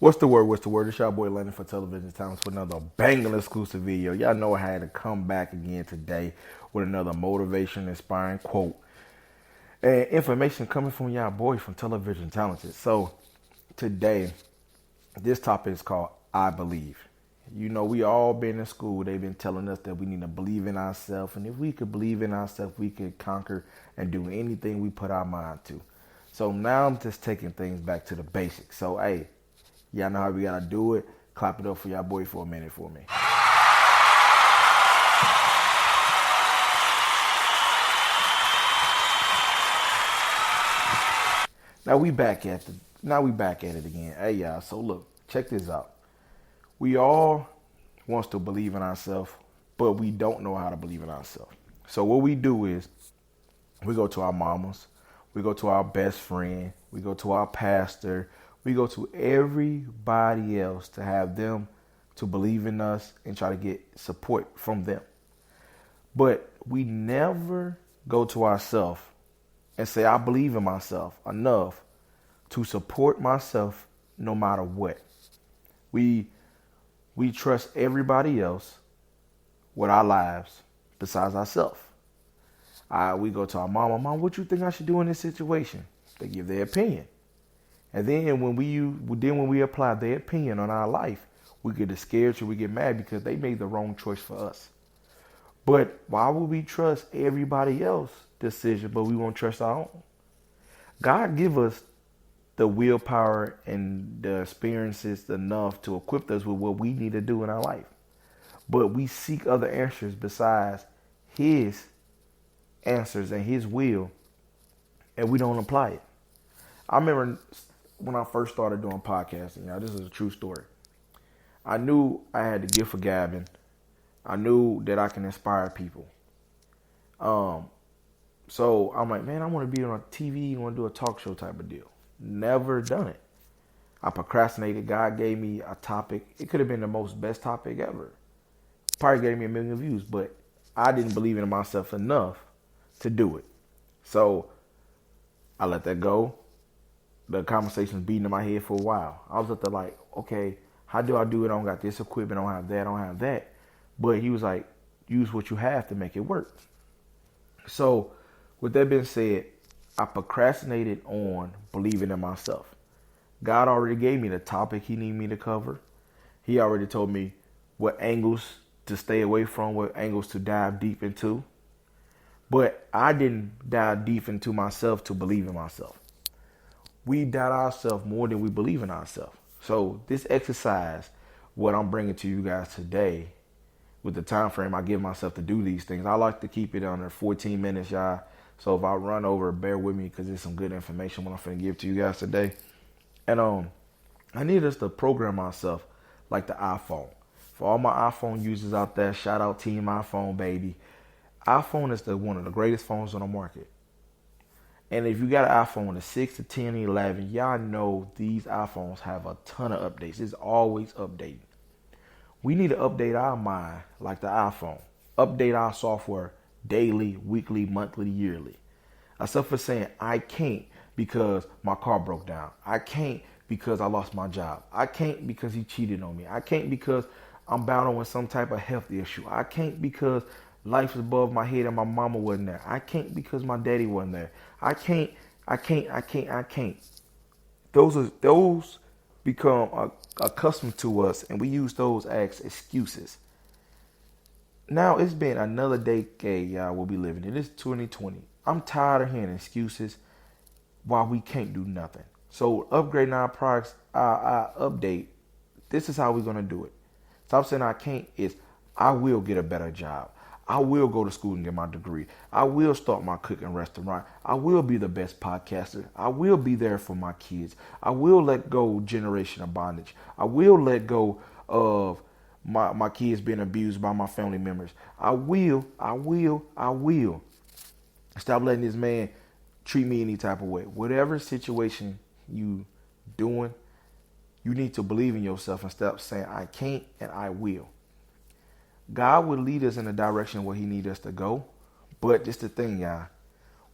What's the word? What's the word? It's your boy Landon for Television Talents for another banging exclusive video. Y'all know I had to come back again today with another motivation inspiring quote and information coming from y'all boy from Television Talented. So today, this topic is called I Believe. You know, we all been in school. They've been telling us that we need to believe in ourselves. And if we could believe in ourselves, we could conquer and do anything we put our mind to. So now I'm just taking things back to the basics. So, hey, y'all know how we got to do it. Clap it up for y'all boy for a minute for me. Now we back at it again. Hey y'all, so look, check this out. We all wants to believe in ourselves, but we don't know how to believe in ourselves. So what we do is we go to our mamas, we go to our best friend, we go to our pastor, we go to everybody else to have them to believe in us and try to get support from them. But we never go to ourselves and say, I believe in myself enough to support myself no matter what. We trust everybody else with our lives besides ourselves. We go to our mom, what you think I should do in this situation? They give their opinion. And then when we apply their opinion on our life, we get scared or we get mad because they made the wrong choice for us. But why would we trust everybody else's decision, but we won't trust our own? God give us the willpower and the experiences enough to equip us with what we need to do in our life. But we seek other answers besides his answers and his will, and we don't apply it. I remember when I first started doing podcasting, y'all, this is a true story. I knew I had the gift for gabbing. I knew that I can inspire people. So I'm like, man, I want to be on a TV, I want to do a talk show type of deal. Never done it. I procrastinated. God gave me a topic. It could have been the most best topic ever. Probably gave me 1 million views, but I didn't believe in myself enough to do it. So I let that go. The conversation's beating in my head for a while. I was at the like, okay, how do I do it? I don't got this equipment. I don't have that. I don't have that. But he was like, use what you have to make it work. So with that being said, I procrastinated on believing in myself. God already gave me the topic he needed me to cover. He already told me what angles to stay away from, what angles to dive deep into. But I didn't dive deep into myself to believe in myself. We doubt ourselves more than we believe in ourselves. So this exercise, what I'm bringing to you guys today, with the time frame I give myself to do these things, I like to keep it under 14 minutes, y'all. So if I run over, bear with me because there's some good information what I'm finna give to you guys today. And I need us to program ourselves like the iPhone. For all my iPhone users out there, shout out Team iPhone, baby. iPhone is one of the greatest phones on the market. And if you got an iPhone, the 6 to 10 and 11, y'all know these iPhones have a ton of updates. It's always updating. We need to update our mind like the iPhone. Update our software daily, weekly, monthly, yearly. Except for saying, I can't because my car broke down. I can't because I lost my job. I can't because he cheated on me. I can't because I'm battling with some type of health issue. I can't because life is above my head and my mama wasn't there. I can't because my daddy wasn't there. I can't. Those become accustomed to us, and we use those as excuses. Now it's been another decade, y'all, we'll be living in. It's 2020. I'm tired of hearing excuses why we can't do nothing. So upgrading our products, our update, this is how we're going to do it. Stop saying I can't. Is I will get a better job. I will go to school and get my degree. I will start my cooking restaurant. I will be the best podcaster. I will be there for my kids. I will let go generation of bondage. I will let go of my kids being abused by my family members. I will. Stop letting this man treat me any type of way. Whatever situation you doing, you need to believe in yourself and stop saying I can't and I will. God will lead us in the direction where he needs us to go. But this the thing, y'all.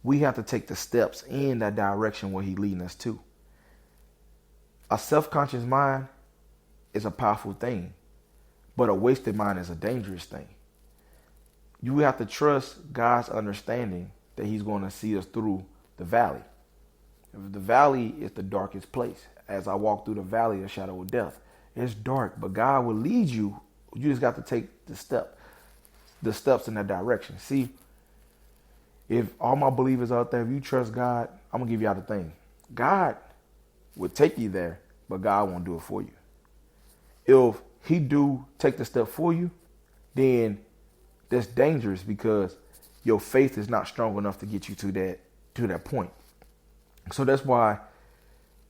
We have to take the steps in that direction where he leading us to. A self-conscious mind is a powerful thing, but a wasted mind is a dangerous thing. You have to trust God's understanding that he's going to see us through the valley. If the valley is the darkest place, as I walk through the valley of the shadow of death, it's dark, but God will lead you. You just got to take the steps in that direction. See, if all my believers out there, if you trust God, I'm gonna give you out the thing. God will take you there, but God won't do it for you. If he do take the step for you, then that's dangerous because your faith is not strong enough to get you to that point. So that's why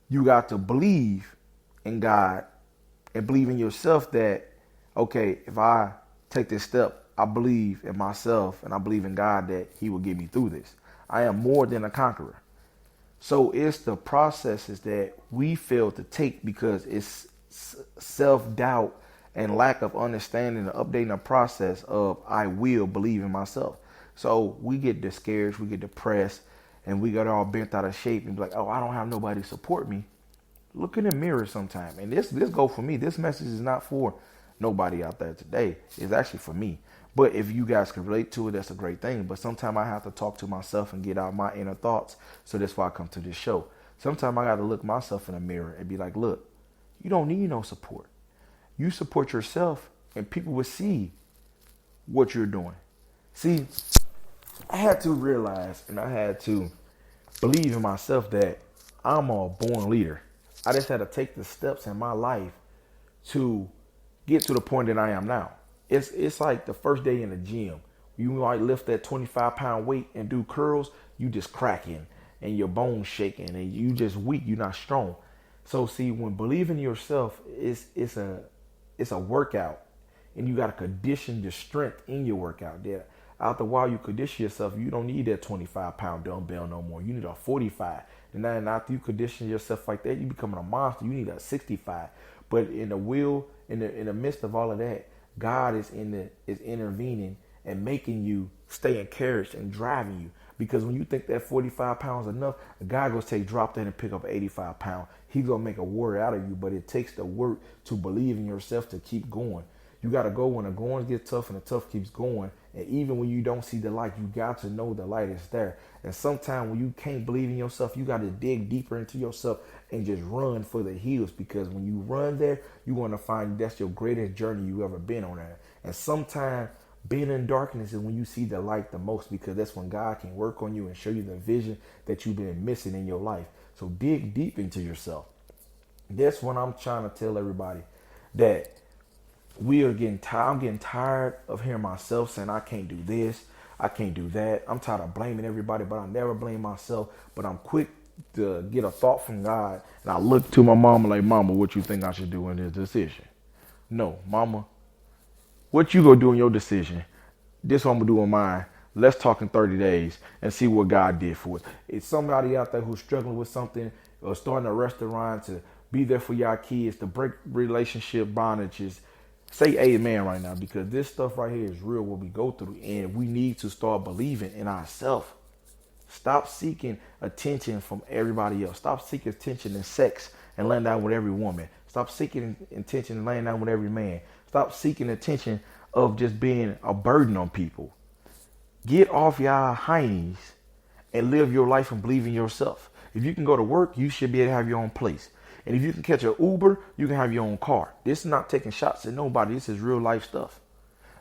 you got to believe in God and believe in yourself that, okay, if I take this step, I believe in myself and I believe in God that he will get me through this. I am more than a conqueror. So it's the processes that we fail to take because it's self-doubt and lack of understanding and updating the process of I will believe in myself. So we get discouraged, we get depressed, and we get all bent out of shape and be like, oh, I don't have nobody to support me. Look in the mirror sometime. And this go for me. This message is not for nobody out there today. It's actually for me. But if you guys can relate to it, that's a great thing. But sometimes I have to talk to myself and get out my inner thoughts. So that's why I come to this show. Sometimes I got to look myself in the mirror and be like, look, you don't need no support. You support yourself and people will see what you're doing. See, I had to realize and I had to believe in myself that I'm a born leader. I just had to take the steps in my life to get to the point that I am now. It's like the first day in the gym. You might lift that 25-pound weight and do curls, you just cracking and your bones shaking and you just weak, you're not strong. So see, when believing in yourself, it's a workout and you got to condition the strength in your workout. That after a while you condition yourself, you don't need that 25-pound dumbbell no more. You need a 45. And then after you condition yourself like that, you becoming a monster. You need a 65. But in the midst of all of that, God is intervening and making you stay encouraged and driving you. Because when you think that 45 pounds is enough, God goes drop that and pick up 85 pounds. He's going to make a warrior out of you, but it takes the work to believe in yourself to keep going. You got to go when the going gets tough and the tough keeps going. And even when you don't see the light, you got to know the light is there. And sometimes when you can't believe in yourself, you got to dig deeper into yourself and just run for the hills. Because when you run there, you're going to find that's your greatest journey you ever been on there. And sometimes being in darkness is when you see the light the most, because that's when God can work on you and show you the vision that you've been missing in your life. So dig deep into yourself. That's what I'm trying to tell everybody, that we are getting tired. I'm getting tired of hearing myself saying I can't do this, I can't do that. I'm tired of blaming everybody, but I never blame myself. But I'm quick to get a thought from God, and I look to my mama like, Mama, what you think I should do in this decision? No, Mama, what you gonna do in your decision? This what I'm gonna do in mine. Let's talk in 30 days and see what God did for us. It's somebody out there who's struggling with something or starting a restaurant, to be there for y'all kids, to break relationship bondages. Say amen right now, because this stuff right here is real, what we go through, and we need to start believing in ourselves. Stop seeking attention from everybody else. Stop seeking attention in sex and laying down with every woman. Stop seeking attention and laying down with every man. Stop seeking attention of just being a burden on people. Get off y'all heinies and live your life and believe in yourself. If you can go to work, you should be able to have your own place. And if you can catch an Uber, you can have your own car. This is not taking shots at nobody. This is real life stuff.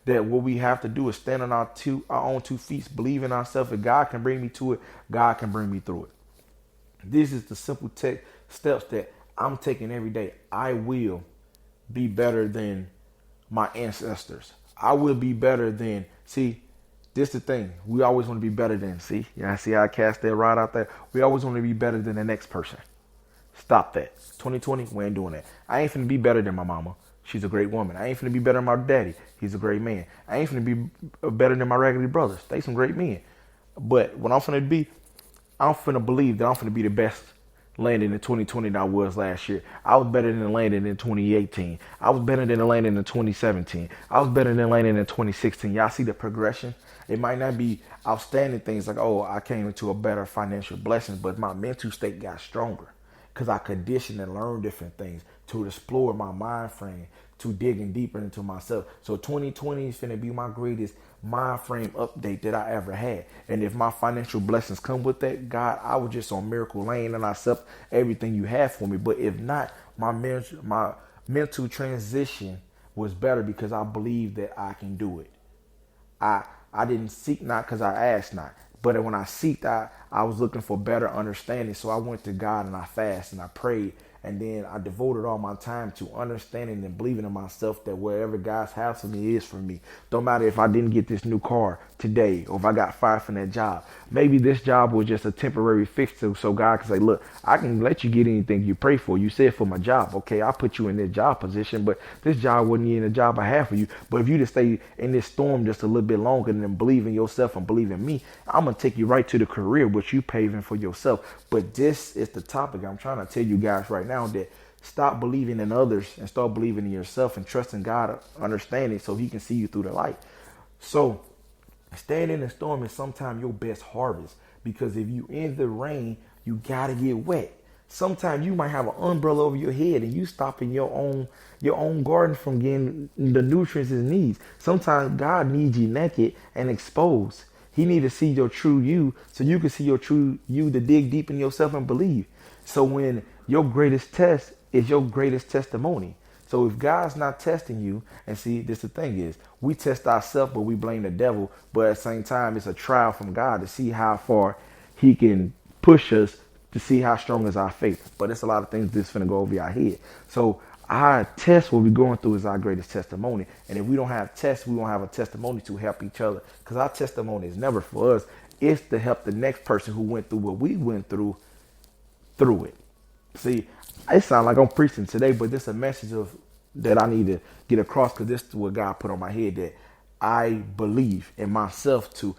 That what we have to do is stand on our own 2 feet, believe in ourselves. If God can bring me to it, God can bring me through it. This is the simple steps that I'm taking every day. I will be better than my ancestors. I will be better than, see, this the thing. We always want to be better than, see? Yeah, see how I cast that right out there? We always want to be better than the next person. Stop that. 2020, we ain't doing that. I ain't finna be better than my mama. She's a great woman. I ain't finna be better than my daddy. He's a great man. I ain't finna be better than my raggedy brothers. They some great men. But what I'm finna be, I'm finna believe that I'm finna be the best landing in 2020 than I was last year. I was better than landing in 2018. I was better than landing in 2017. I was better than landing in 2016. Y'all see the progression? It might not be outstanding things like, oh, I came into a better financial blessing, but my mental state got stronger. because I conditioned and learned different things to explore my mind frame, to digging deeper into myself. So 2020 is finna be my greatest mind frame update that I ever had. And if my financial blessings come with that, God, I was just on miracle lane and I accept everything you have for me. But if not, my mental transition was better because I believe that I can do it. I I didn't seek not because I asked not. But when I seeked, I was looking for better understanding. So I went to God and I fasted and I prayed. And then I devoted all my time to understanding and believing in myself that wherever God's house for me is for me. Don't matter if I didn't get this new car today or if I got fired from that job. Maybe this job was just a temporary fix so God can say, look, I can let you get anything you pray for. You said for my job. Okay, I put you in this job position, but this job wasn't even the job I have for you. But if you just stay in this storm just a little bit longer and then believe in yourself and believe in me, I'm going to take you right to the career which you paving for yourself. But this is the topic I'm trying to tell you guys right now, that stop believing in others and start believing in yourself and trusting God, understanding so he can see you through the light. So staying in the storm is sometimes your best harvest, because if you in the rain, you gotta get wet. Sometimes you might have an umbrella over your head and you stopping your own garden from getting the nutrients it needs. Sometimes God needs you naked and exposed. He need to see your true you so you can see your true you, to dig deep in yourself and believe. So when your greatest test is your greatest testimony. So if God's not testing you, and see, this the thing is, we test ourselves, but we blame the devil. But at the same time, it's a trial from God to see how far he can push us, to see how strong is our faith. But it's a lot of things that's finna go over our head. So our test, what we're going through, is our greatest testimony. And if we don't have tests, we won't have a testimony to help each other. Because our testimony is never for us. It's to help the next person who went through what we went through it. See, it sounds like I'm preaching today, but this is a message of that I need to get across, because this is what God put on my head, that I believe in myself to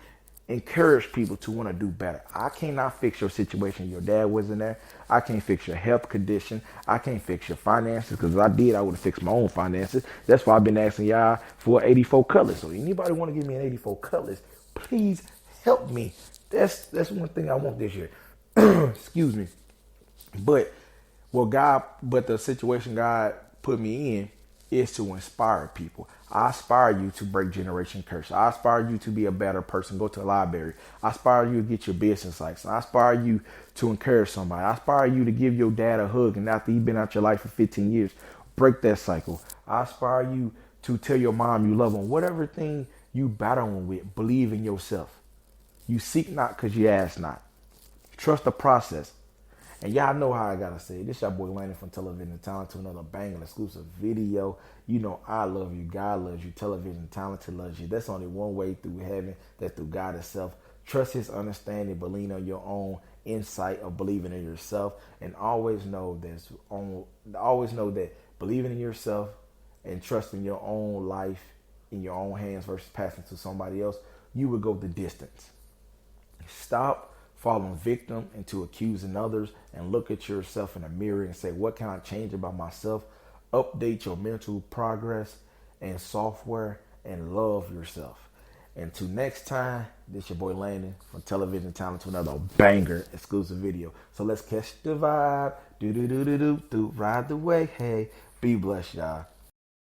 encourage people to want to do better. I cannot fix your situation. Your dad wasn't there. I can't fix your health condition. I can't fix your finances, because if I did, I would have fixed my own finances. That's why I've been asking y'all for 84 colors. So anybody want to give me an 84 colors, please help me. That's one thing I want this year. Excuse me. But the situation God put me in is to inspire people. I aspire you to break generation curse. I aspire you to be a better person. Go to a library. I aspire you to get your business license. I aspire you to encourage somebody. I aspire you to give your dad a hug, and after he's been out your life for 15 years, break that cycle. I aspire you to tell your mom you love them. Whatever thing you battling with, believe in yourself. You seek not because you ask not. Trust the process. And y'all know how I gotta say it. This your boy Landon from Television Talent to another banging exclusive video. You know I love you. God loves you. Television Talent loves you. That's only one way through heaven. That's through God Himself. Trust His understanding, but lean on your own insight of believing in yourself. And always know that believing in yourself and trusting your own life in your own hands versus passing to somebody else, you would go the distance. Stop falling victim into accusing others, and look at yourself in the mirror and say, what can I change about myself? Update your mental progress and software, and love yourself. Until next time, this your boy Landon from Television Talent to another banger exclusive video. So let's catch the vibe. Do do do do do do. Ride the way. Hey, be blessed, y'all.